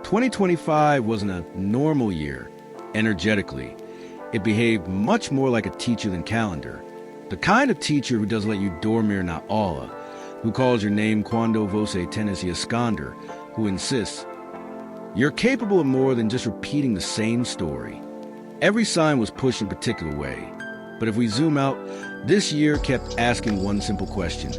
2025 wasn't a normal year, energetically. It behaved much more like a teacher than calendar. The kind of teacher who doesn't let you dormir na aula, who calls your name quando você tienes y esconder, who insists, you're capable of more than just repeating the same story. Every sign was pushed in a particular way. But if we zoom out, this year kept asking one simple question.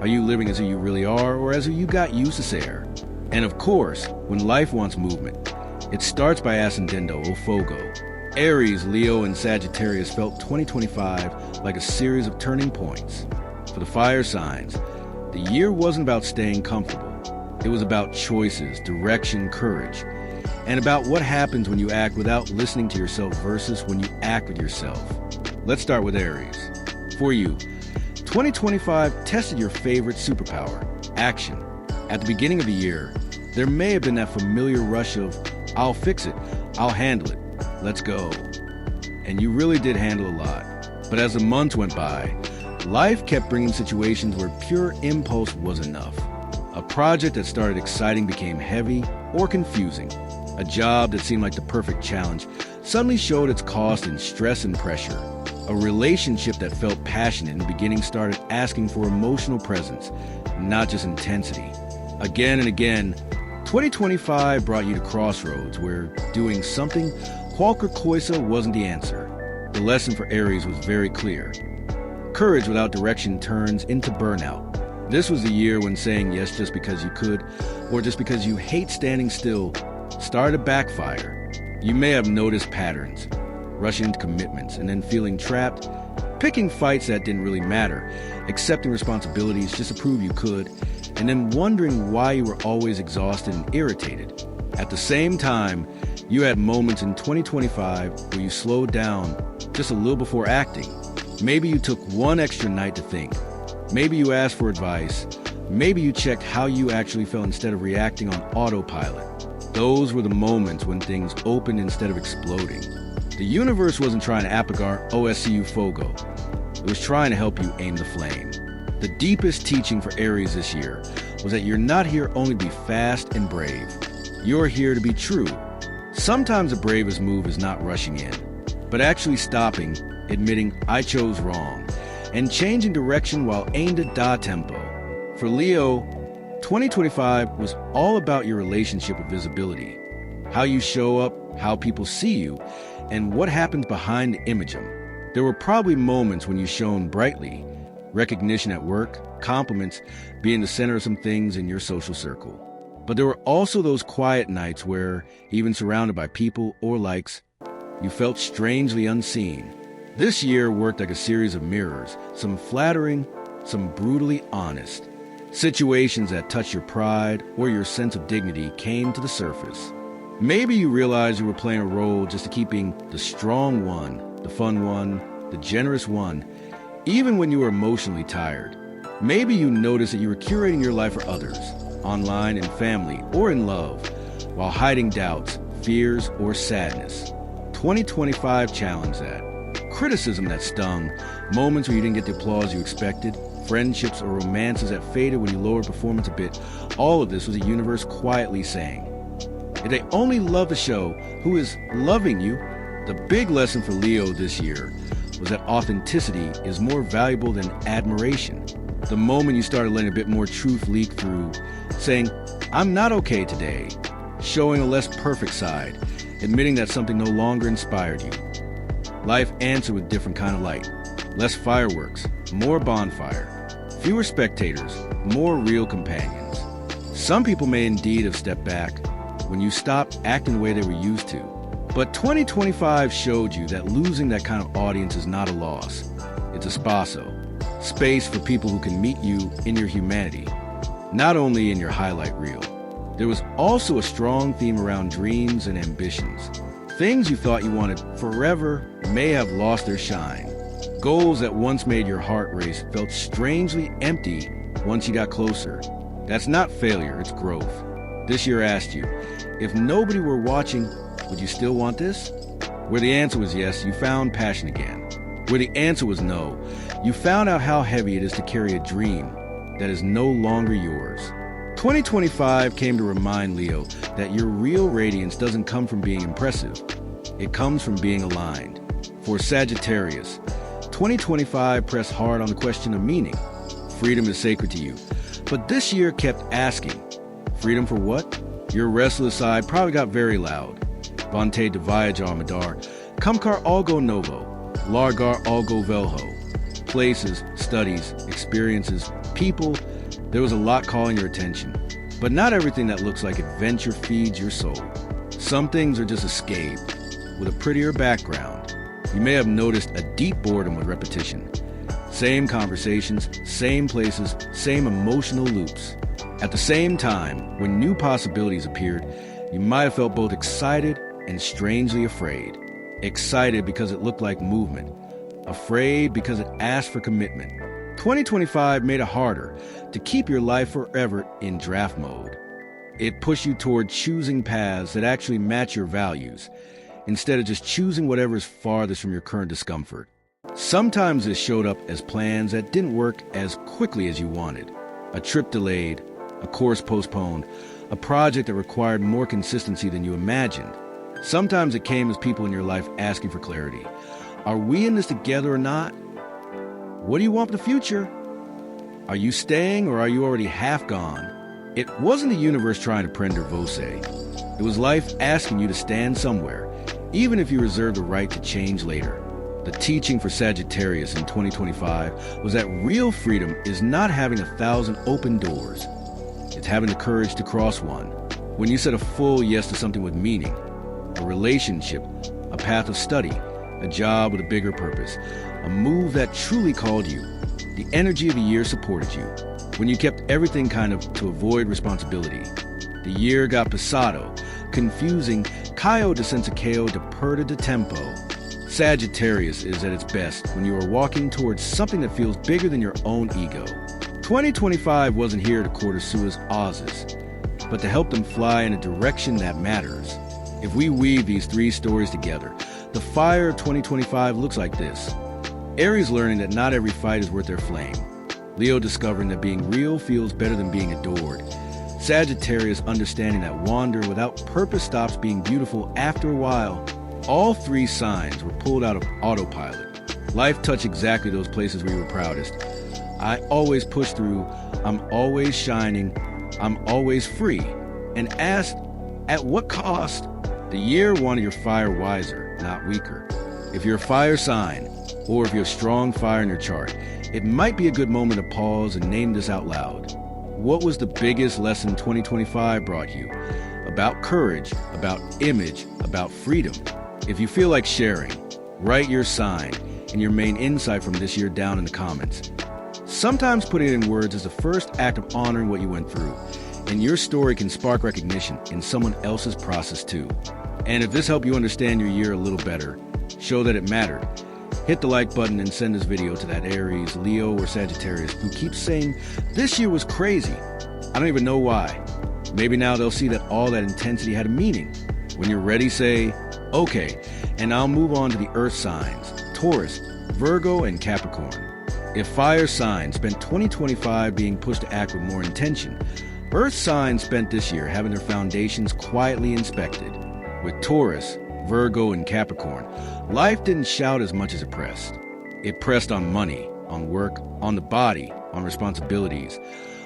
Are you living as who you really are or as who you got used to ser? And of course, when life wants movement, it starts by ascendendo o fogo. Aries, Leo, and Sagittarius felt 2025 like a series of turning points. For the fire signs, the year wasn't about staying comfortable. It was about choices, direction, courage, and about what happens when you act without listening to yourself versus when you act with yourself. Let's start with Aries. For you, 2025 tested your favorite superpower, action. At the beginning of the year, there may have been that familiar rush of, I'll fix it, I'll handle it, let's go. And you really did handle a lot. But as the months went by, life kept bringing situations where pure impulse was enough. A project that started exciting became heavy or confusing. A job that seemed like the perfect challenge suddenly showed its cost in stress and pressure. A relationship that felt passionate in the beginning started asking for emotional presence, not just intensity. Again and again, 2025 brought you to crossroads where doing something qualquer coisa wasn't the answer. The lesson for Aries was very clear. Courage without direction turns into burnout. This was the year when saying yes just because you could, or just because you hate standing still, started to backfire. You may have noticed patterns, rushing into commitments and then feeling trapped, picking fights that didn't really matter, accepting responsibilities just to prove you could, and then wondering why you were always exhausted and irritated. At the same time, you had moments in 2025 where you slowed down just a little before acting. Maybe you took one extra night to think. Maybe you asked for advice. Maybe you checked how you actually felt instead of reacting on autopilot. Those were the moments when things opened instead of exploding. The universe wasn't trying to apagar OSCU Fogo. It was trying to help you aim the flame. The deepest teaching for Aries this year was that you're not here only to be fast and brave. You're here to be true. Sometimes the bravest move is not rushing in, but actually stopping, admitting I chose wrong, and changing direction while ainda da tempo. For Leo, 2025 was all about your relationship with visibility. How you show up, how people see you, and what happens behind the imagem. There were probably moments when you shone brightly, recognition at work, compliments, being the center of some things in your social circle. But there were also those quiet nights where, even surrounded by people or likes, you felt strangely unseen. This year worked like a series of mirrors, some flattering, some brutally honest. Situations that touched your pride or your sense of dignity came to the surface. Maybe you realized you were playing a role just to keep being the strong one, the fun one, the generous one, even when you were emotionally tired. Maybe you noticed that you were curating your life for others, online, in family, or in love, while hiding doubts, fears, or sadness. 2025 challenged that. Criticism that stung, moments where you didn't get the applause you expected, friendships or romances that faded when you lowered performance a bit. All of this was the universe quietly saying, if they only love the show, who is loving you? The big lesson for Leo this year was that authenticity is more valuable than admiration. The moment you started letting a bit more truth leak through, saying, I'm not okay today, showing a less perfect side, admitting that something no longer inspired you. Life answered with different kind of light. Less fireworks, more bonfire, fewer spectators, more real companions. Some people may indeed have stepped back when you stopped acting the way they were used to. But 2025 showed you that losing that kind of audience is not a loss. It's a spaso, space for people who can meet you in your humanity, not only in your highlight reel. There was also a strong theme around dreams and ambitions. Things you thought you wanted forever may have lost their shine. Goals that once made your heart race felt strangely empty once you got closer. That's not failure, it's growth. This year asked you, if nobody were watching, would you still want this? Where the answer was yes, you found passion again. Where the answer was no, you found out how heavy it is to carry a dream that is no longer yours. 2025 came to remind Leo that your real radiance doesn't come from being impressive. It comes from being aligned. For Sagittarius, 2025 pressed hard on the question of meaning. Freedom is sacred to you. But this year kept asking, freedom for what? Your restless side probably got very loud. Vonte de Voyager Madar, Kumkar Algo Novo, Largar Algo Velho. Places, studies, experiences, people, there was a lot calling your attention. But not everything that looks like adventure feeds your soul. Some things are just escape, with a prettier background. You may have noticed a deep boredom with repetition. Same conversations, same places, same emotional loops. At the same time, when new possibilities appeared, you might have felt both excited and strangely afraid. Excited because it looked like movement. Afraid because it asked for commitment. 2025 made it harder to keep your life forever in draft mode. It pushed you toward choosing paths that actually match your values, instead of just choosing whatever is farthest from your current discomfort. Sometimes this showed up as plans that didn't work as quickly as you wanted. A trip delayed, a course postponed, a project that required more consistency than you imagined. Sometimes it came as people in your life asking for clarity. Are we in this together or not? What do you want for the future? Are you staying or are you already half gone? It wasn't the universe trying to prender vose. It was life asking you to stand somewhere, even if you reserve the right to change later. The teaching for Sagittarius in 2025 was that real freedom is not having 1,000 open doors. It's having the courage to cross one. When you said a full yes to something with meaning, a relationship, a path of study, a job with a bigger purpose, a move that truly called you, the energy of the year supported you. When you kept everything kind of to avoid responsibility, the year got pesado, confusing, Caio de Sensacao de Perda de Tempo. Sagittarius is at its best when you are walking towards something that feels bigger than your own ego. 2025 wasn't here to quarter Sua's Oz's, but to help them fly in a direction that matters. If we weave these three stories together, the fire of 2025 looks like this. Aries learning that not every fight is worth their flame. Leo discovering that being real feels better than being adored. Sagittarius understanding that wander without purpose stops being beautiful after a while. All three signs were pulled out of autopilot. Life touched exactly those places we were proudest. I always push through, I'm always shining, I'm always free. And asked, at what cost? The year wanted your fire wiser, not weaker. If you're a fire sign, or if you're a strong fire in your chart, it might be a good moment to pause and name this out loud. What was the biggest lesson 2025 brought you? About courage, about image, about freedom. If you feel like sharing, write your sign and your main insight from this year down in the comments. Sometimes putting it in words is the first act of honoring what you went through, and your story can spark recognition in someone else's process too. And if this helped you understand your year a little better, show that it mattered, hit the like button and send this video to that Aries, Leo, or Sagittarius who keeps saying, this year was crazy. I don't even know why. Maybe now they'll see that all that intensity had a meaning. When you're ready, say, okay, and I'll move on to the earth signs, Taurus, Virgo, and Capricorn. If fire signs spent 2025 being pushed to act with more intention, earth signs spent this year having their foundations quietly inspected. With Taurus, Virgo, and Capricorn, life didn't shout as much as it pressed. It pressed on money, on work, on the body, on responsibilities,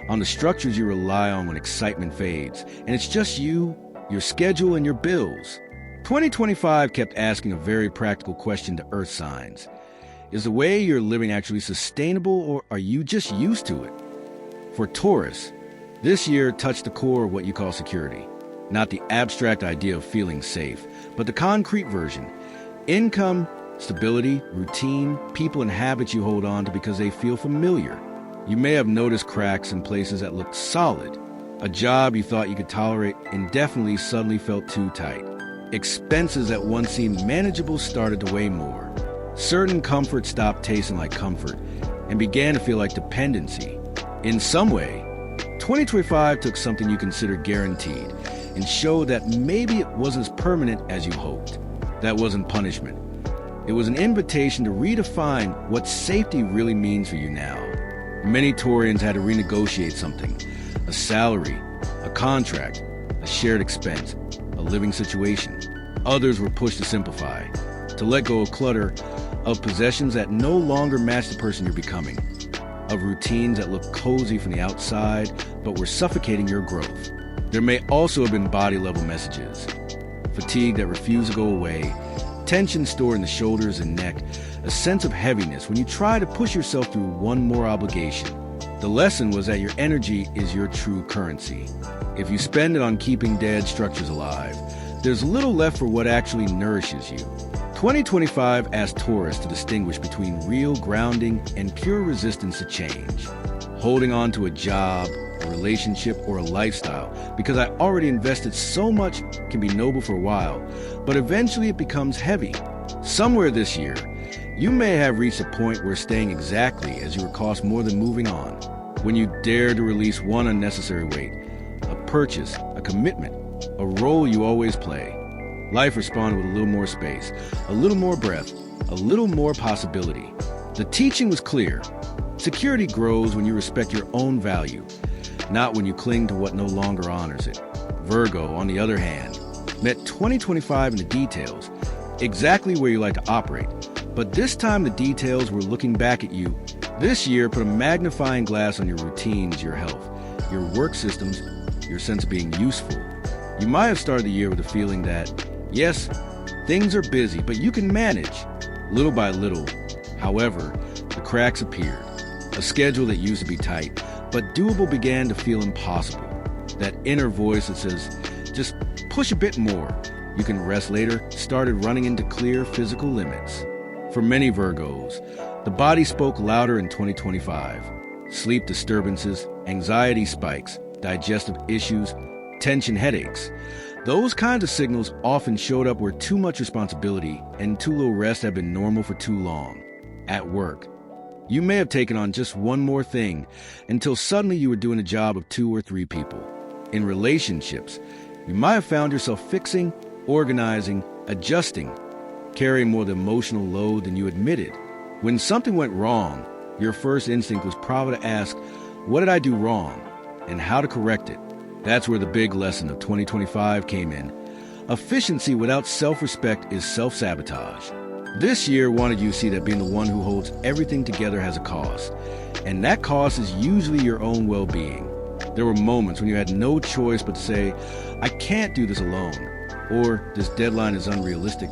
on the structures you rely on when excitement fades, and it's just you, your schedule, and your bills. 2025 kept asking a very practical question to earth signs. Is the way you're living actually sustainable, or are you just used to it? For Taurus, this year touched the core of what you call security. Not the abstract idea of feeling safe, but the concrete version. Income, stability, routine, people and habits you hold on to because they feel familiar. You may have noticed cracks in places that looked solid. A job you thought you could tolerate indefinitely suddenly felt too tight. Expenses that once seemed manageable started to weigh more. Certain comfort stopped tasting like comfort and began to feel like dependency. In some way, 2025 took something you considered guaranteed and showed that maybe it wasn't as permanent as you hoped. That wasn't punishment. It was an invitation to redefine what safety really means for you now. Many Taurians had to renegotiate something, a salary, a contract, a shared expense, a living situation. Others were pushed to simplify, to let go of clutter, of possessions that no longer match the person you're becoming, of routines that look cozy from the outside but were suffocating your growth. There may also have been body-level messages. Fatigue that refused to go away, tension stored in the shoulders and neck, a sense of heaviness when you try to push yourself through one more obligation. The lesson was that your energy is your true currency. If you spend it on keeping dead structures alive, there's little left for what actually nourishes you. 2025 asked Taurus to distinguish between real grounding and pure resistance to change. Holding on to a job, a relationship, or a lifestyle because I already invested so much can be noble for a while, but eventually it becomes heavy. Somewhere this year, you may have reached a point where staying exactly as you were cost more than moving on. When you dare to release one unnecessary weight, a purchase, a commitment, a role you always play. Life responded with a little more space, a little more breath, a little more possibility. The teaching was clear. Security grows when you respect your own value, not when you cling to what no longer honors it. Virgo, on the other hand, met 2025 in the details, exactly where you like to operate. But this time the details were looking back at you. This year put a magnifying glass on your routines, your health, your work systems, your sense of being useful. You might have started the year with a feeling that, yes, things are busy, but you can manage, little by little. However, the cracks appeared. A schedule that used to be tight, but doable began to feel impossible. That inner voice that says, just push a bit more. You can rest later, started running into clear physical limits. For many Virgos, the body spoke louder in 2025. Sleep disturbances, anxiety spikes, digestive issues, tension headaches. Those kinds of signals often showed up where too much responsibility and too little rest had been normal for too long. At work, you may have taken on just one more thing until suddenly you were doing a job of 2 or 3 people. In relationships, you might have found yourself fixing, organizing, adjusting, carrying more of the emotional load than you admitted. When something went wrong, your first instinct was probably to ask, what did I do wrong? And how to correct it. That's where the big lesson of 2025 came in. Efficiency without self-respect is self-sabotage. This year wanted you to see that being the one who holds everything together has a cost, and that cost is usually your own well-being. There were moments when you had no choice but to say, I can't do this alone, or this deadline is unrealistic,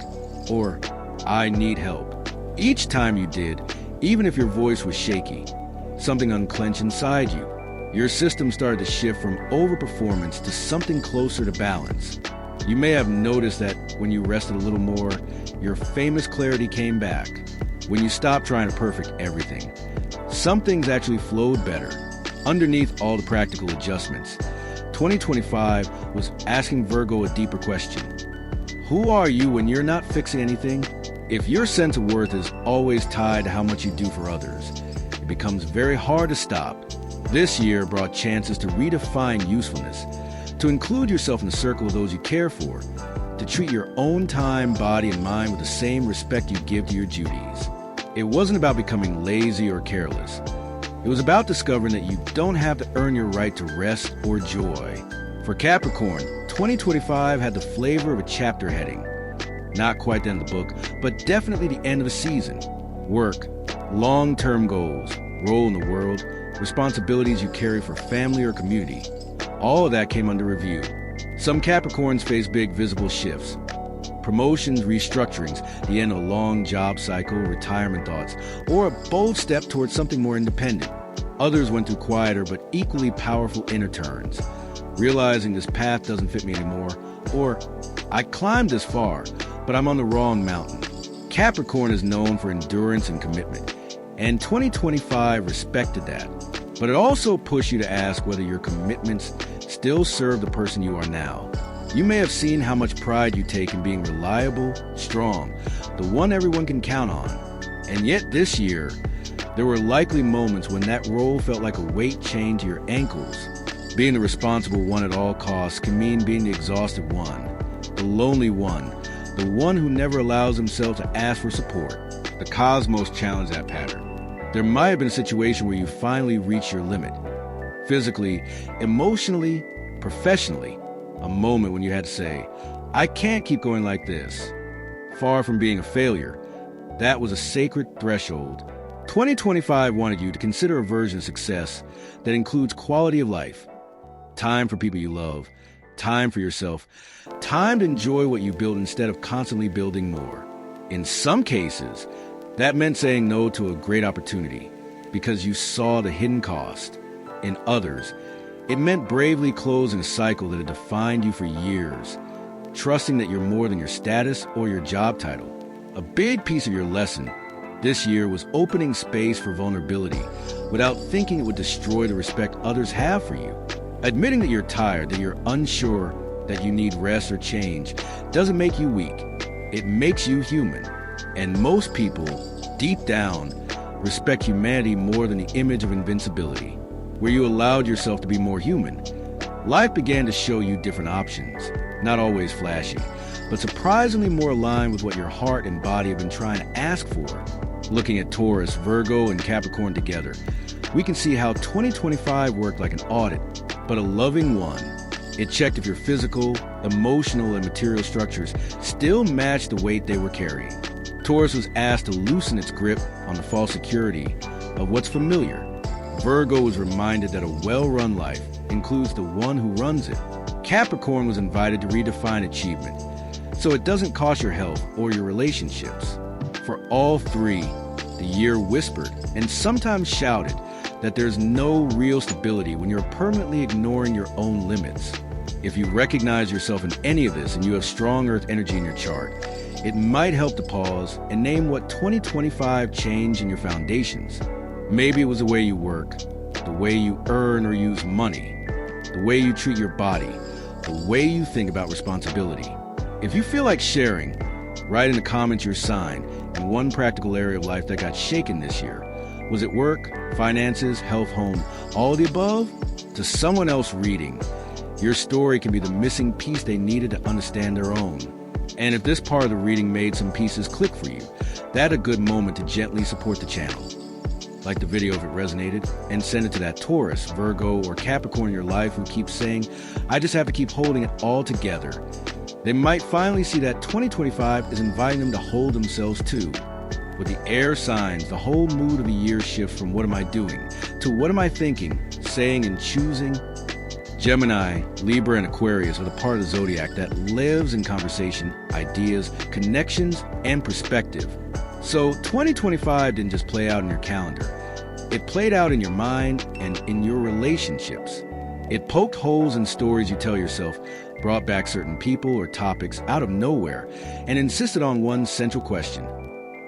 or I need help. Each time you did, even if your voice was shaky, something unclenched inside you. Your system started to shift from overperformance to something closer to balance. You may have noticed that when you rested a little more, your famous clarity came back. When you stopped trying to perfect everything, some things actually flowed better. Underneath all the practical adjustments, 2025 was asking Virgo a deeper question. Who are you when you're not fixing anything? If your sense of worth is always tied to how much you do for others, it becomes very hard to stop. This year brought chances to redefine usefulness, to include yourself in the circle of those you care for, to treat your own time, body, and mind with the same respect you give to your duties. It wasn't about becoming lazy or careless. It was about discovering that you don't have to earn your right to rest or joy. For Capricorn, 2025 had the flavor of a chapter heading. Not quite the end of the book, but definitely the end of a season. Work, long-term goals, role in the world, responsibilities you carry for family or community. All of that came under review. Some Capricorns face big visible shifts. Promotions, restructurings, the end of a long job cycle, retirement thoughts, or a bold step towards something more independent. Others went through quieter but equally powerful inner turns, realizing this path doesn't fit me anymore, or I climbed this far, but I'm on the wrong mountain. Capricorn is known for endurance and commitment, and 2025 respected that. But it also pushed you to ask whether your commitments still serve the person you are now. You may have seen how much pride you take in being reliable, strong, the one everyone can count on. And yet this year, there were likely moments when that role felt like a weight chained to your ankles. Being the responsible one at all costs can mean being the exhausted one, the lonely one, the one who never allows himself to ask for support. The cosmos challenged that pattern. There might have been a situation where you finally reached your limit. Physically, emotionally, Professionally, a moment when you had to say, I can't keep going like this. Far from being a failure, that was a sacred threshold. 2025 wanted you to consider a version of success that includes quality of life, time for people you love, time for yourself, time to enjoy what you build instead of constantly building more. In some cases, that meant saying no to a great opportunity because you saw the hidden cost. In others, it meant bravely closing a cycle that had defined you for years, trusting that you're more than your status or your job title. A big piece of your lesson this year was opening space for vulnerability without thinking it would destroy the respect others have for you. Admitting that you're tired, that you're unsure, that you need rest or change doesn't make you weak. It makes you human. And most people, deep down, respect humanity more than the image of invincibility. Where you allowed yourself to be more human, life began to show you different options, not always flashy, but surprisingly more aligned with what your heart and body have been trying to ask for. Looking at Taurus, Virgo, and Capricorn together, we can see how 2025 worked like an audit, but a loving one. It checked if your physical, emotional, and material structures still matched the weight they were carrying. Taurus was asked to loosen its grip on the false security of what's familiar. Virgo was reminded that a well-run life includes the one who runs it. Capricorn was invited to redefine achievement, so it doesn't cost your health or your relationships. For all three, the year whispered and sometimes shouted that there's no real stability when you're permanently ignoring your own limits. If you recognize yourself in any of this and you have strong earth energy in your chart, it might help to pause and name what 2025 changed in your foundations. Maybe it was the way you work, the way you earn or use money, the way you treat your body, the way you think about responsibility. If you feel like sharing, write in the comments your sign and one practical area of life that got shaken this year. Was it work, finances, health, home, all the above? To someone else reading, your story can be the missing piece they needed to understand their own. And if this part of the reading made some pieces click for you, that's a good moment to gently support the channel. Like the video if it resonated, and send it to that Taurus, Virgo, or Capricorn in your life who keeps saying, I just have to keep holding it all together. They might finally see that 2025 is inviting them to hold themselves too. With the air signs, the whole mood of the year shifts from what am I doing to what am I thinking, saying, and choosing. Gemini, Libra, and Aquarius are the part of the Zodiac that lives in conversation, ideas, connections, and perspective. So 2025 didn't just play out in your calendar. It played out in your mind and in your relationships. It poked holes in stories you tell yourself, brought back certain people or topics out of nowhere, and insisted on one central question.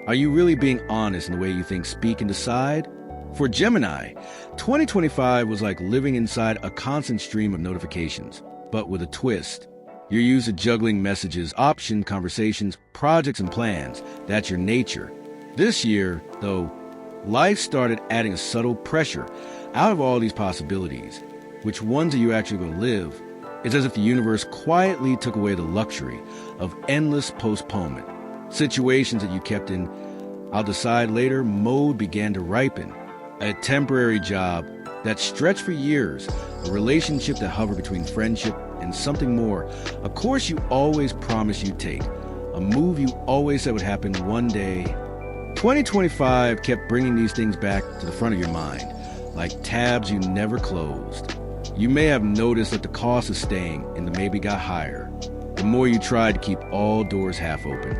Are you really being honest in the way you think, speak, and decide? For Gemini, 2025 was like living inside a constant stream of notifications, but with a twist. You're used to juggling messages, options, conversations, projects, and plans. That's your nature. This year, though, life started adding a subtle pressure out of all these possibilities. Which ones are you actually going to live? It's as if the universe quietly took away the luxury of endless postponement. Situations that you kept in I'll decide later mode began to ripen. A temporary job that stretched for years, a relationship that hovered between friendship and something more, a course you always promised you'd take, a move you always said would happen one day. 2025 kept bringing these things back to the front of your mind, like tabs you never closed. You may have noticed that the cost of staying in the maybe got higher. The more you tried to keep all doors half open,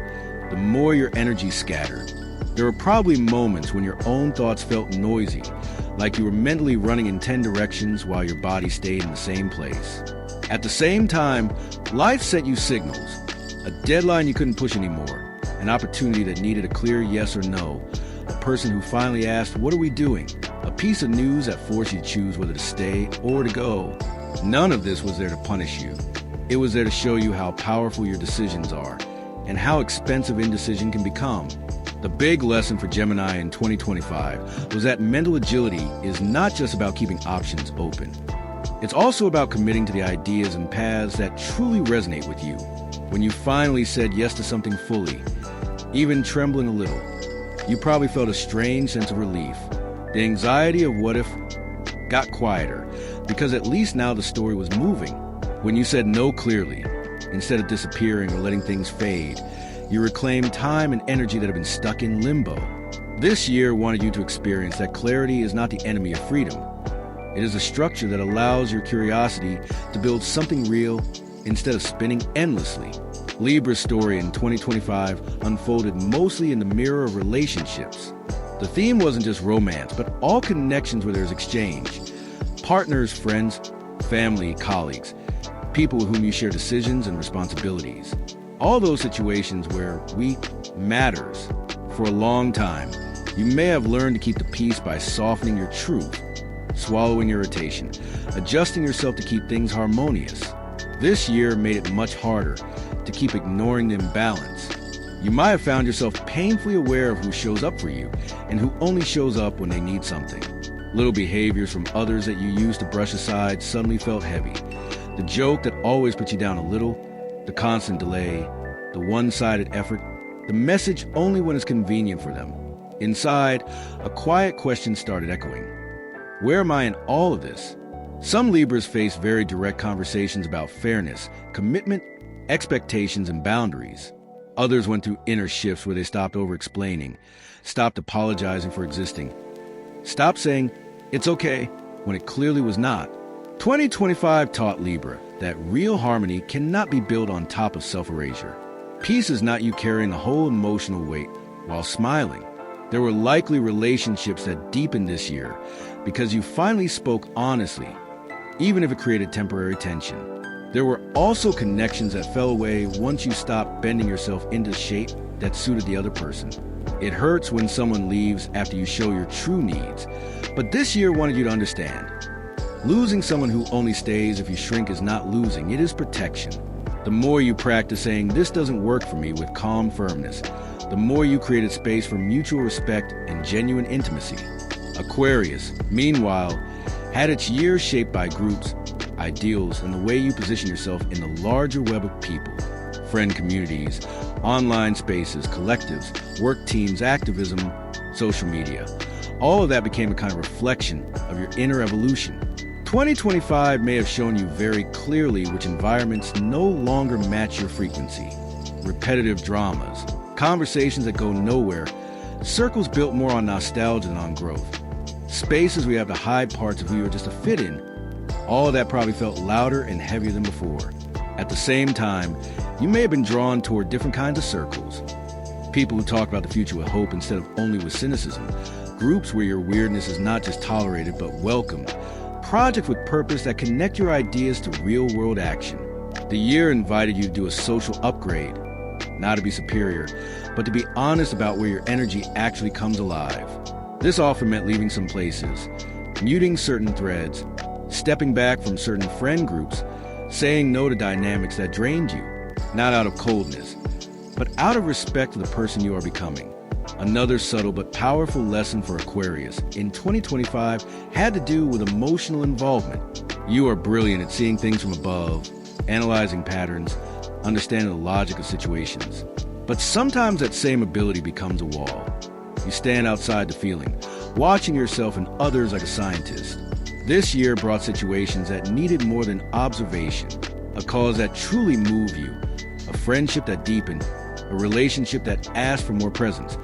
the more your energy scattered. There were probably moments when your own thoughts felt noisy, like you were mentally running in 10 directions while your body stayed in the same place. At the same time, life sent you signals, a deadline you couldn't push anymore, an opportunity that needed a clear yes or no, a person who finally asked, what are we doing? A piece of news that forced you to choose whether to stay or to go. None of this was there to punish you. It was there to show you how powerful your decisions are and how expensive indecision can become. The big lesson for Gemini in 2025 was that mental agility is not just about keeping options open. It's also about committing to the ideas and paths that truly resonate with you. When you finally said yes to something fully, even trembling a little, you probably felt a strange sense of relief. The anxiety of what if got quieter, because at least now the story was moving. When you said no clearly, instead of disappearing or letting things fade, you reclaimed time and energy that have been stuck in limbo. This year wanted you to experience that clarity is not the enemy of freedom. It is a structure that allows your curiosity to build something real instead of spinning endlessly. Libra's story in 2025 unfolded mostly in the mirror of relationships. The theme wasn't just romance, but all connections where there's exchange. Partners, friends, family, colleagues, people with whom you share decisions and responsibilities. All those situations where we matters. For a long time, you may have learned to keep the peace by softening your truth, swallowing irritation, adjusting yourself to keep things harmonious. This year made it much harder to keep ignoring the imbalance. You might have found yourself painfully aware of who shows up for you and who only shows up when they need something. Little behaviors from others that you used to brush aside suddenly felt heavy. The joke that always put you down a little, the constant delay, the one-sided effort, the message only when it's convenient for them. Inside, a quiet question started echoing. Where am I in all of this? Some Libras face very direct conversations about fairness, commitment, expectations, and boundaries. Others went through inner shifts where they stopped over-explaining, stopped apologizing for existing, stopped saying, "It's okay," when it clearly was not. 2025 taught Libra that real harmony cannot be built on top of self-erasure. Peace is not you carrying a whole emotional weight while smiling. There were likely relationships that deepened this year because you finally spoke honestly, even if it created temporary tension. There were also connections that fell away once you stopped bending yourself into shape that suited the other person. It hurts when someone leaves after you show your true needs, but this year wanted you to understand. Losing someone who only stays if you shrink is not losing, it is protection. The more you practice saying, "This doesn't work for me," with calm firmness, the more you created space for mutual respect and genuine intimacy. Aquarius, meanwhile, had its year shaped by groups, ideals, and the way you position yourself in the larger web of people. Friend communities, online spaces, collectives, work teams, activism, social media. All of that became a kind of reflection of your inner evolution. 2025 may have shown you very clearly which environments no longer match your frequency. Repetitive dramas, conversations that go nowhere, circles built more on nostalgia than on growth. Spaces where you have to hide parts of who you are just to fit in. All of that probably felt louder and heavier than before. At the same time, you may have been drawn toward different kinds of circles. People who talk about the future with hope instead of only with cynicism. Groups where your weirdness is not just tolerated but welcomed. Projects with purpose that connect your ideas to real-world action. The year invited you to do a social upgrade, not to be superior, but to be honest about where your energy actually comes alive. This often meant leaving some places, muting certain threads, stepping back from certain friend groups, saying no to dynamics that drained you, not out of coldness, but out of respect for the person you are becoming. Another subtle but powerful lesson for Aquarius in 2025 had to do with emotional involvement. You are brilliant at seeing things from above, analyzing patterns, understanding the logic of situations. But sometimes that same ability becomes a wall. You stand outside the feeling, watching yourself and others like a scientist. This year brought situations that needed more than observation, a cause that truly moved you, a friendship that deepened, a relationship that asked for more presence,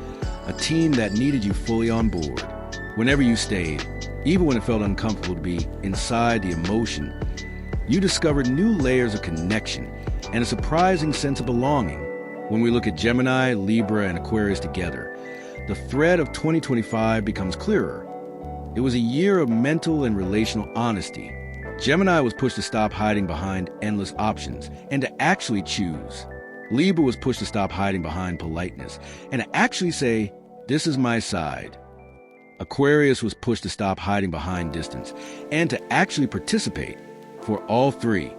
a team that needed you fully on board. Whenever you stayed, even when it felt uncomfortable to be inside the emotion, you discovered new layers of connection and a surprising sense of belonging. When we look at Gemini, Libra, and Aquarius together, the thread of 2025 becomes clearer. It was a year of mental and relational honesty. Gemini was pushed to stop hiding behind endless options and to actually choose. Libra was pushed to stop hiding behind politeness and to actually say, "This is my side." Aquarius was pushed to stop hiding behind distance and to actually participate. For all three,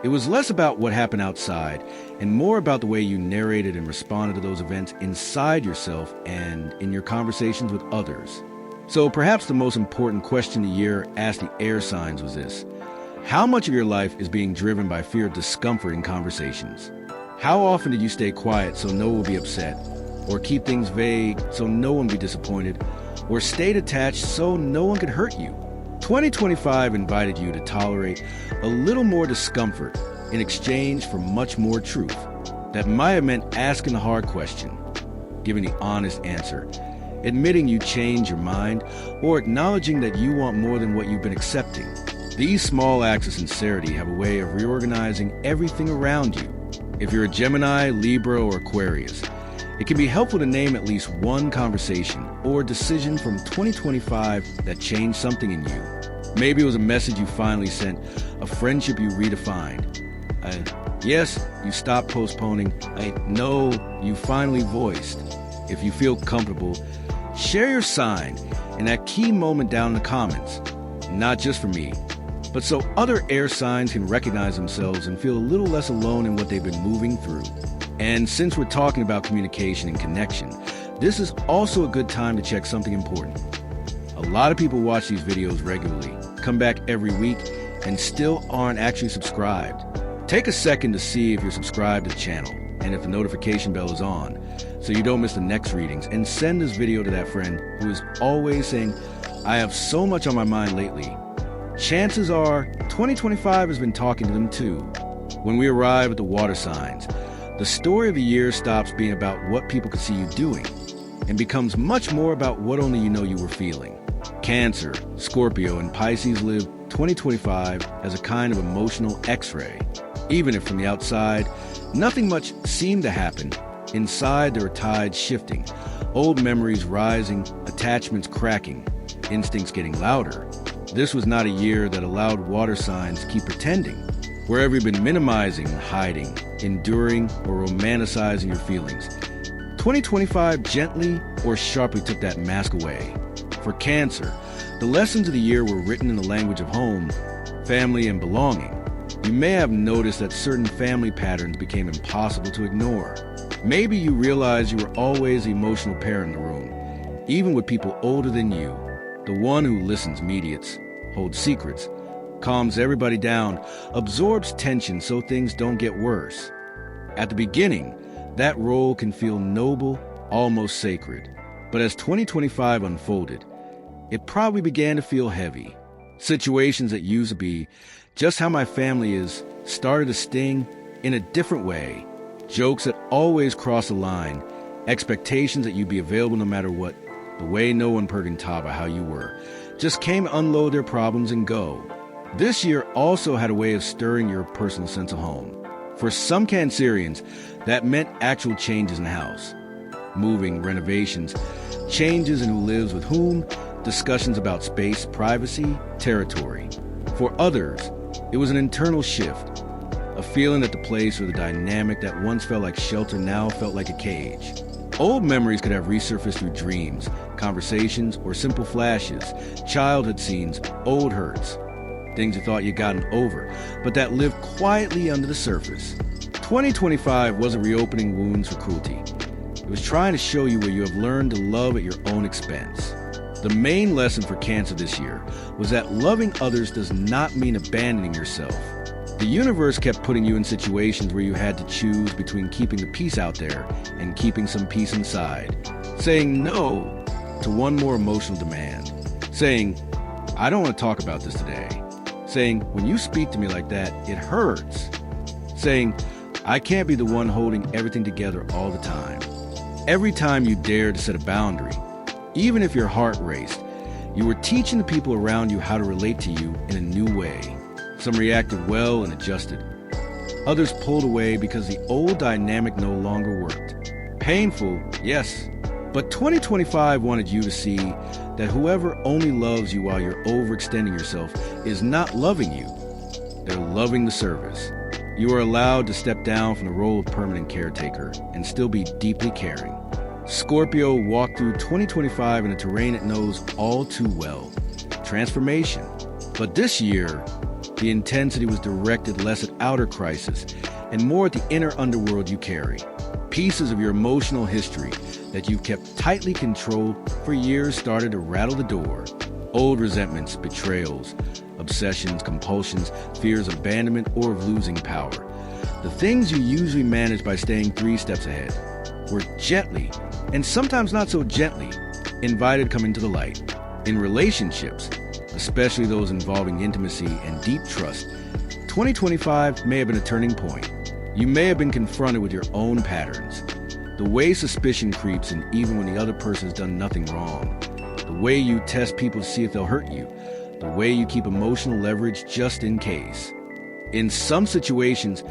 it was less about what happened outside and more about the way you narrated and responded to those events inside yourself and in your conversations with others. So perhaps the most important question the year asked the air signs was this: how much of your life is being driven by fear of discomfort in conversations? How often did you stay quiet so no one will be upset, or keep things vague so no one will be disappointed, or stayed attached so no one could hurt you? 2025 invited you to tolerate a little more discomfort in exchange for much more truth. That might have meant asking the hard question, giving the honest answer, admitting you change your mind, or acknowledging that you want more than what you've been accepting. These small acts of sincerity have a way of reorganizing everything around you. If you're a Gemini, Libra, or Aquarius, it can be helpful to name at least one conversation or decision from 2025 that changed something in you. Maybe it was a message you finally sent, a friendship you redefined. Yes, you stopped postponing. No, you finally voiced. If you feel comfortable, share your sign and that key moment down in the comments. Not just for me, but so other air signs can recognize themselves and feel a little less alone in what they've been moving through. And since we're talking about communication and connection, this is also a good time to check something important. A lot of people watch these videos regularly, come back every week, and still aren't actually subscribed. Take a second to see if you're subscribed to the channel and if the notification bell is on so you don't miss the next readings, and send this video to that friend who is always saying, I have so much on my mind lately. Chances are 2025 has been talking to them too. When we arrive at the water signs, the story of the year stops being about what people could see you doing and becomes much more about what only you know you were feeling. Cancer, Scorpio, and Pisces live 2025 as a kind of emotional X-ray. Even if from the outside, nothing much seemed to happen, inside there are tides shifting, old memories rising, attachments cracking, instincts getting louder. This was not a year that allowed water signs to keep pretending. Wherever you've been minimizing, hiding, enduring, or romanticizing your feelings, 2025 gently or sharply took that mask away. For Cancer, the lessons of the year were written in the language of home, family, and belonging. You may have noticed that certain family patterns became impossible to ignore. Maybe you realized you were always the emotional parent in the room, even with people older than you, the one who listens, mediates, holds secrets, calms everybody down, absorbs tension so things don't get worse. At the beginning, that role can feel noble, almost sacred. But as 2025 unfolded, it probably began to feel heavy. Situations that used to be just how my family is started to sting in a different way. Jokes that always cross the line, expectations that you'd be available no matter what, the way no one can top of how you were, just came to unload their problems and go. This year also had a way of stirring your personal sense of home. For some Cancerians, that meant actual changes in the house. Moving, renovations, changes in who lives with whom, discussions about space, privacy, territory. For others, it was an internal shift, a feeling that the place or the dynamic that once felt like shelter now felt like a cage. Old memories could have resurfaced through dreams, conversations, or simple flashes, childhood scenes, old hurts, things you thought you'd gotten over, but that lived quietly under the surface. 2025 wasn't reopening wounds for cruelty. It was trying to show you where you have learned to love at your own expense. The main lesson for Cancer this year was that loving others does not mean abandoning yourself. The universe kept putting you in situations where you had to choose between keeping the peace out there and keeping some peace inside. Saying no to one more emotional demand. Saying, I don't want to talk about this today. Saying, when you speak to me like that, it hurts. Saying, I can't be the one holding everything together all the time. Every time you dared to set a boundary, even if your heart raced, you were teaching the people around you how to relate to you in a new way. Some reacted well and adjusted. Others pulled away because the old dynamic no longer worked. Painful, yes, but 2025 wanted you to see that whoever only loves you while you're overextending yourself is not loving you. They're loving the service. You are allowed to step down from the role of permanent caretaker and still be deeply caring. Scorpio walked through 2025 in a terrain it knows all too well. Transformation. But this year, the intensity was directed less at outer crisis and more at the inner underworld you carry. Pieces of your emotional history that you've kept tightly controlled for years started to rattle the door. Old resentments, betrayals, obsessions, compulsions, fears of abandonment or of losing power. The things you usually manage by staying 3 steps ahead were gently, and sometimes not so gently, invited coming to the light. In relationships, especially those involving intimacy and deep trust. 2025 may have been a turning point. You may have been confronted with your own patterns. The way suspicion creeps in even when the other person has done nothing wrong. The way you test people to see if they'll hurt you. The way you keep emotional leverage just in case. In some situations,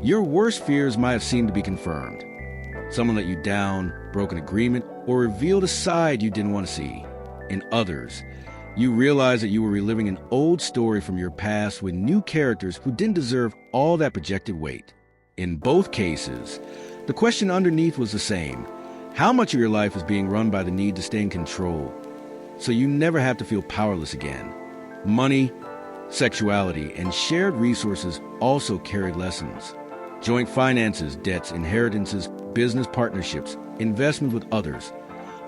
your worst fears might have seemed to be confirmed. Someone let you down, broke an agreement, or revealed a side you didn't want to see. In others, you realized that you were reliving an old story from your past with new characters who didn't deserve all that projected weight. In both cases, the question underneath was the same. How much of your life is being run by the need to stay in control, so you never have to feel powerless again? Money, sexuality, and shared resources also carried lessons. Joint finances, debts, inheritances, business partnerships, investment with others.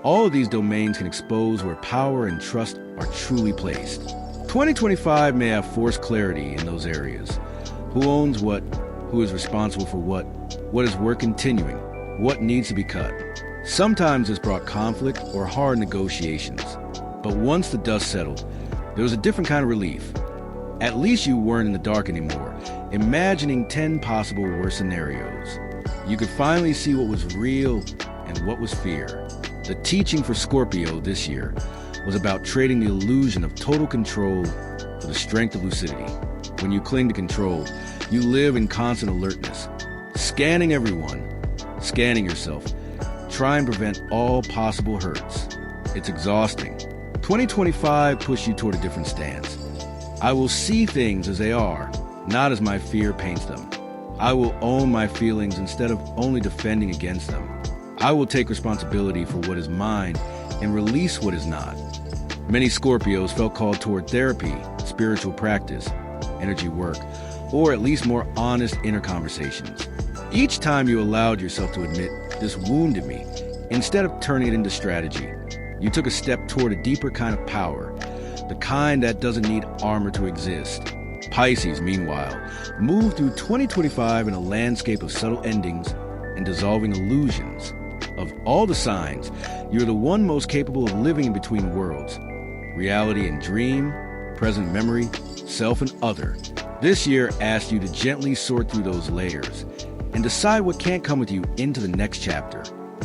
All of these domains can expose where power and trust are truly placed. 2025 may have forced clarity in those areas. Who owns what? Who is responsible for what? What is worth continuing? What needs to be cut? Sometimes it's brought conflict or hard negotiations. But once the dust settled, there was a different kind of relief. At least you weren't in the dark anymore, imagining 10 possible worst scenarios. You could finally see what was real and what was fear. The teaching for Scorpio this year was about trading the illusion of total control for the strength of lucidity. When you cling to control, you live in constant alertness, scanning everyone, scanning yourself, trying to prevent all possible hurts. It's exhausting. 2025 pushed you toward a different stance. I will see things as they are, not as my fear paints them. I will own my feelings instead of only defending against them. I will take responsibility for what is mine and release what is not. Many Scorpios felt called toward therapy, spiritual practice, energy work, or at least more honest inner conversations. Each time you allowed yourself to admit, "This wounded me," instead of turning it into strategy, you took a step toward a deeper kind of power, the kind that doesn't need armor to exist. Pisces, meanwhile, moved through 2025 in a landscape of subtle endings and dissolving illusions. Of all the signs, you're the one most capable of living in between worlds. Reality and dream, present memory, self and other. This year asked you to gently sort through those layers and decide what can't come with you into the next chapter.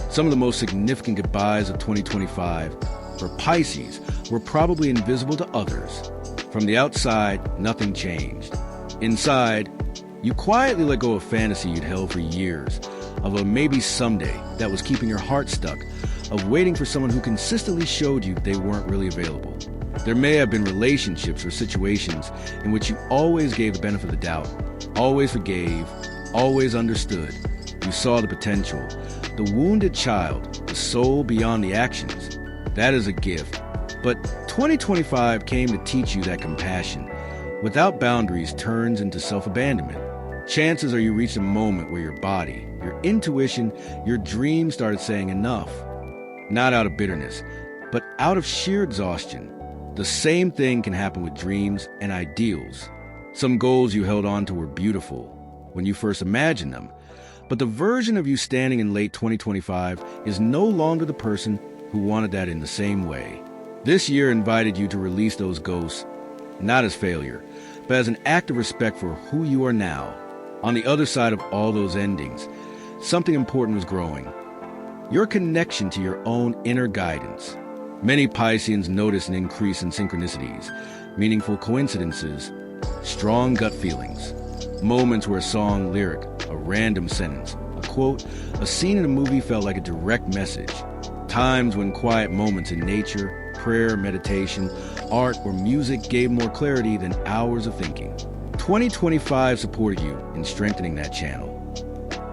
Some of the most significant goodbyes of 2025 for Pisces were probably invisible to others. From the outside, nothing changed. Inside, you quietly let go of fantasy you'd held for years, of a maybe someday that was keeping your heart stuck, of waiting for someone who consistently showed you they weren't really available. There may have been relationships or situations in which you always gave the benefit of the doubt, always forgave, always understood. You saw the potential, the wounded child, the soul beyond the actions. That is a gift. But 2025 came to teach you that compassion, without boundaries, turns into self-abandonment. Chances are you reached a moment where your body, your intuition, your dreams started saying enough. Not out of bitterness, but out of sheer exhaustion. The same thing can happen with dreams and ideals. Some goals you held on to were beautiful when you first imagined them, but the version of you standing in late 2025 is no longer the person who wanted that in the same way. This year invited you to release those ghosts, not as failure, but as an act of respect for who you are now. On the other side of all those endings, something important was growing. Your connection to your own inner guidance. Many Pisceans notice an increase in synchronicities, meaningful coincidences, strong gut feelings, moments where a song lyric, a random sentence, a quote, a scene in a movie felt like a direct message. Times when quiet moments in nature, prayer, meditation, art, or music gave more clarity than hours of thinking. 2025 supported you in strengthening that channel.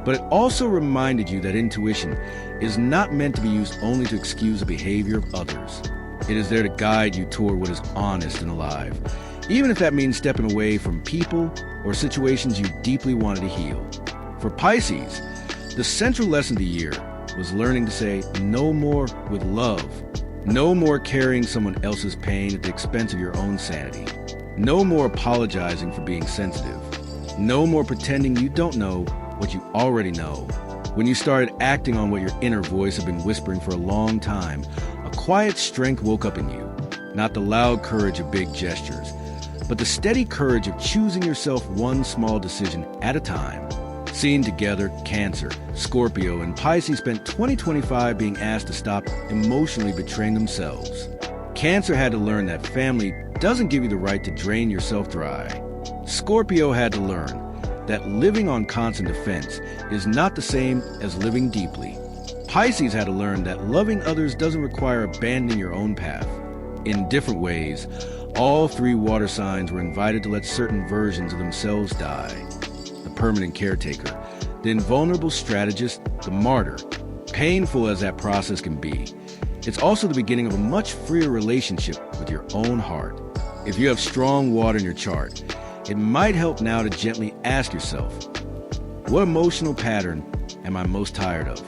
But it also reminded you that intuition is not meant to be used only to excuse the behavior of others. It is there to guide you toward what is honest and alive, even if that means stepping away from people or situations you deeply wanted to heal. For Pisces, the central lesson of the year was learning to say no more with love. No more carrying someone else's pain at the expense of your own sanity. No more apologizing for being sensitive. No more pretending you don't know what you already know. When you started acting on what your inner voice had been whispering for a long time, a quiet strength woke up in you. not the loud courage of big gestures, but the steady courage of choosing yourself one small decision at a time. Seen together, Cancer, Scorpio, and Pisces spent 2025 being asked to stop emotionally betraying themselves. Cancer had to learn that family doesn't give you the right to drain yourself dry. Scorpio had to learn that living on constant defense is not the same as living deeply. Pisces had to learn that loving others doesn't require abandoning your own path. In different ways, all three water signs were invited to let certain versions of themselves die. The permanent caretaker, the invulnerable strategist, the martyr. Painful as that process can be, it's also the beginning of a much freer relationship with your own heart. If you have strong water in your chart, it might help now to gently ask yourself, what emotional pattern am I most tired of?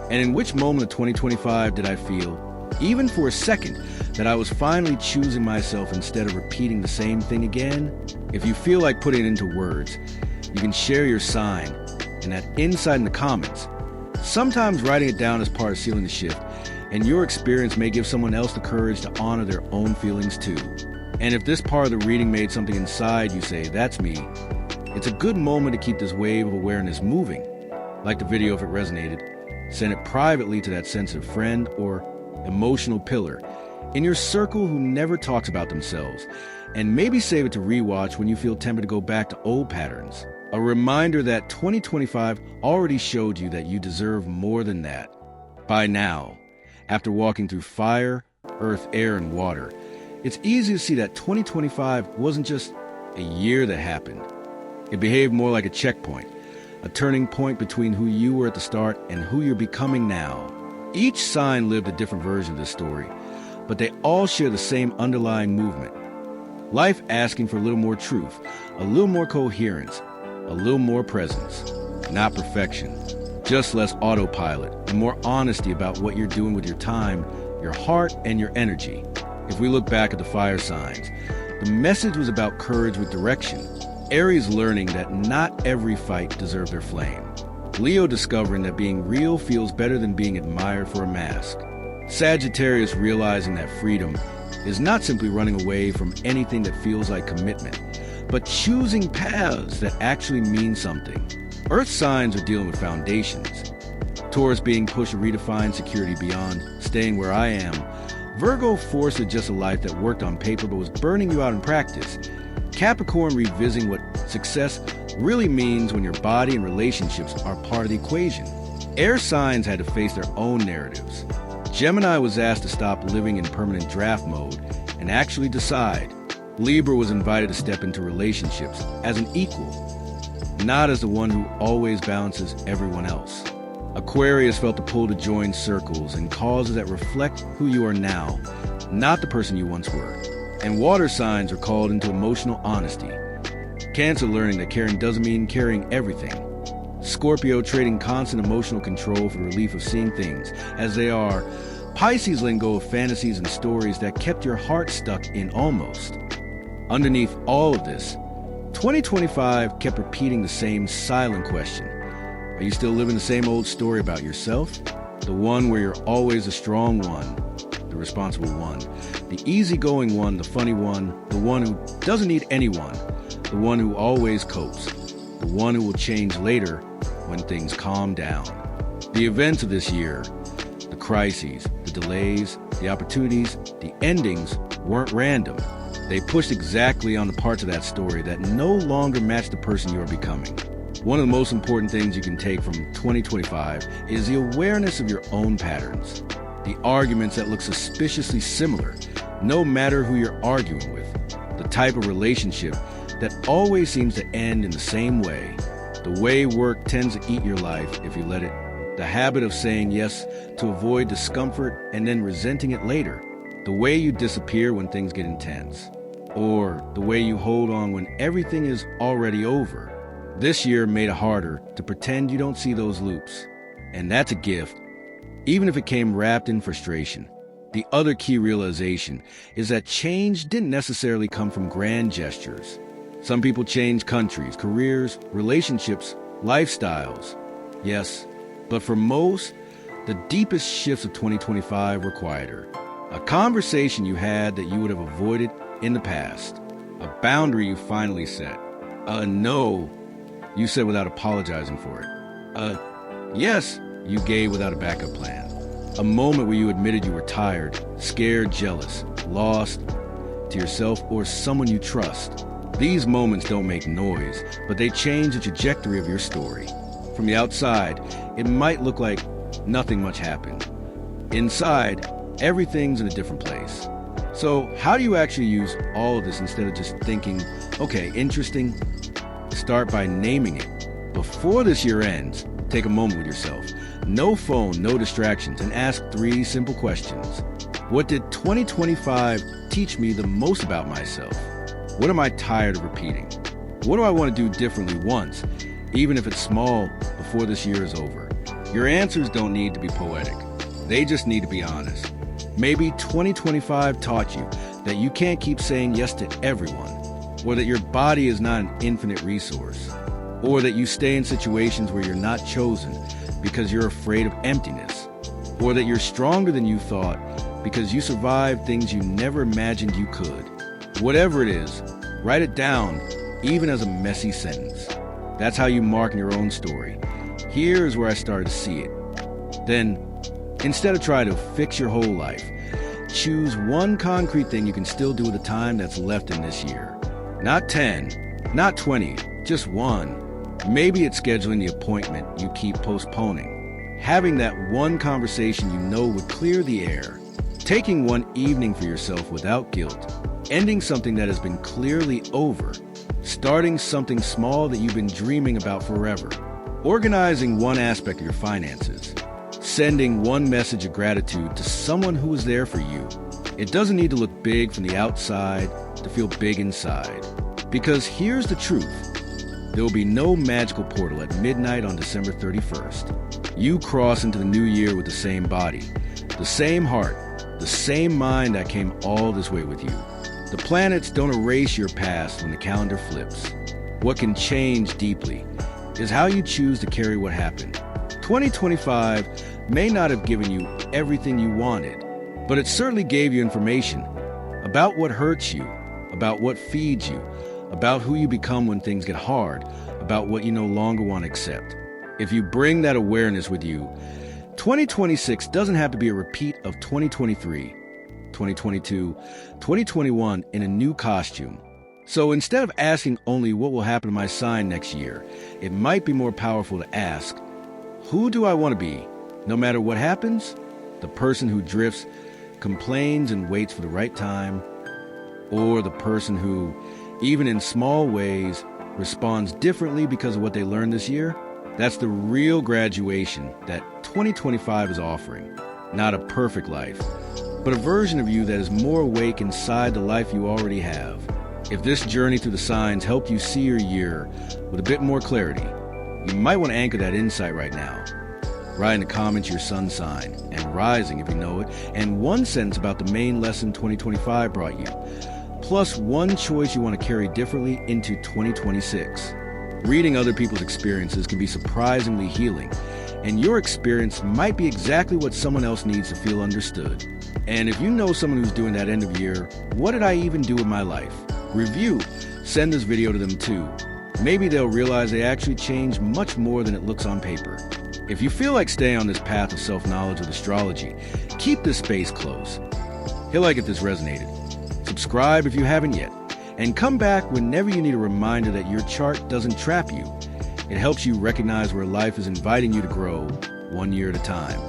And in which moment of 2025 did I feel, even for a second, that I was finally choosing myself instead of repeating the same thing again? If you feel like putting it into words, you can share your sign and that insight in the comments. Sometimes writing it down is part of sealing the shift, and your experience may give someone else the courage to honor their own feelings too. And if this part of the reading made something inside you say, that's me, it's a good moment to keep this wave of awareness moving. Like the video if it resonated, send it privately to that sensitive friend or emotional pillar in your circle who never talks about themselves, and maybe save it to rewatch when you feel tempted to go back to old patterns. A reminder that 2025 already showed you that you deserve more than that. By now, after walking through fire, earth, air, and water, it's easy to see that 2025 wasn't just a year that happened. It behaved more like a checkpoint, a turning point between who you were at the start and who you're becoming now. Each sign lived a different version of this story, but they all share the same underlying movement. Life asking for a little more truth, a little more coherence, a little more presence. Not perfection, just less autopilot and more honesty about what you're doing with your time, your heart, and your energy. If we look back at the fire signs, the message was about courage with direction. Aries learning that not every fight deserves their flame. Leo discovering that being real feels better than being admired for a mask. Sagittarius realizing that freedom is not simply running away from anything that feels like commitment, but choosing paths that actually mean something. Earth signs are dealing with foundations. Taurus being pushed to redefine security beyond staying where I am. Virgo forced to adjust a life that worked on paper but was burning you out in practice. Capricorn revisiting what success really means when your body and relationships are part of the equation. Air signs had to face their own narratives. Gemini was asked to stop living in permanent draft mode and actually decide. Libra was invited to step into relationships as an equal, not as the one who always balances everyone else. Aquarius felt the pull to join circles and causes that reflect who you are now, not the person you once were. And water signs are called into emotional honesty. Cancer learning that caring doesn't mean carrying everything. Scorpio trading constant emotional control for the relief of seeing things as they are. Pisces letting go of fantasies and stories that kept your heart stuck in almost. Underneath all of this, 2025 kept repeating the same silent question. Are you still living the same old story about yourself? The one where you're always the strong one, the responsible one, the easygoing one, the funny one, the one who doesn't need anyone, the one who always copes, the one who will change later when things calm down. The events of this year, the crises, the delays, the opportunities, the endings weren't random. They pushed exactly on the parts of that story that no longer match the person you are becoming. One of the most important things you can take from 2025 is the awareness of your own patterns. The arguments that look suspiciously similar, no matter who you're arguing with. The type of relationship that always seems to end in the same way. The way work tends to eat your life if you let it. The habit of saying yes to avoid discomfort and then resenting it later. The way you disappear when things get intense. Or the way you hold on when everything is already over. This year made it harder to pretend you don't see those loops. And that's a gift, even if it came wrapped in frustration. The other key realization is that change didn't necessarily come from grand gestures. Some people change countries, careers, relationships, lifestyles. Yes, but for most, the deepest shifts of 2025 were quieter. A conversation you had that you would have avoided in the past. A boundary you finally set. A no you said without apologizing for it. A yes you gave without a backup plan. A moment where you admitted you were tired, scared, jealous, lost to yourself or someone you trust. These moments don't make noise, but they change the trajectory of your story. From the outside, it might look like nothing much happened. Inside, everything's in a different place. So how do you actually use all of this instead of just thinking, okay, interesting? Start by naming it. Before this year ends, take a moment with yourself. No phone, no distractions, and ask 3 simple questions. What did 2025 teach me the most about myself? What am I tired of repeating? What do I want to do differently once, even if it's small, before this year is over? Your answers don't need to be poetic. They just need to be honest. Maybe 2025 taught you that you can't keep saying yes to everyone, or that your body is not an infinite resource, or that you stay in situations where you're not chosen because you're afraid of emptiness, or that you're stronger than you thought because you survived things you never imagined you could. Whatever it is, write it down, even as a messy sentence. That's how you mark your own story. Here's where I started to see it. Then, instead of trying to fix your whole life, choose one concrete thing you can still do with the time that's left in this year. Not 10, not 20, just one. Maybe it's scheduling the appointment you keep postponing. Having that one conversation you know would clear the air. Taking one evening for yourself without guilt. Ending something that has been clearly over. Starting something small that you've been dreaming about forever. Organizing one aspect of your finances. Sending one message of gratitude to someone who was there for you. It doesn't need to look big from the outside to feel big inside. Because here's the truth. There will be no magical portal at midnight on December 31st. You cross into the new year with the same body, the same heart, the same mind that came all this way with you. The planets don't erase your past when the calendar flips. What can change deeply is how you choose to carry what happened. 2025 may not have given you everything you wanted, but it certainly gave you information about what hurts you, about what feeds you, about who you become when things get hard, about what you no longer want to accept. If you bring that awareness with you, 2026 doesn't have to be a repeat of 2023, 2022, 2021 in a new costume. So instead of asking only what will happen to my sign next year, it might be more powerful to ask, who do I want to be? No matter what happens, the person who drifts, complains and waits for the right time, or the person who, even in small ways, responds differently because of what they learned this year? That's the real graduation that 2025 is offering. Not a perfect life, but a version of you that is more awake inside the life you already have. If this journey through the signs helped you see your year with a bit more clarity, you might want to anchor that insight right now. Write in the comments your sun sign, and rising if you know it, and one sentence about the main lesson 2025 brought you, plus one choice you want to carry differently into 2026. Reading other people's experiences can be surprisingly healing, and your experience might be exactly what someone else needs to feel understood. And if you know someone who's doing that end of year, what did I even do with my life? Review. Send this video to them too. Maybe they'll realize they actually changed much more than it looks on paper. If you feel like staying on this path of self-knowledge with astrology, keep this space close. Hit like if this resonated. Subscribe if you haven't yet. And come back whenever you need a reminder that your chart doesn't trap you. It helps you recognize where life is inviting you to grow, one year at a time.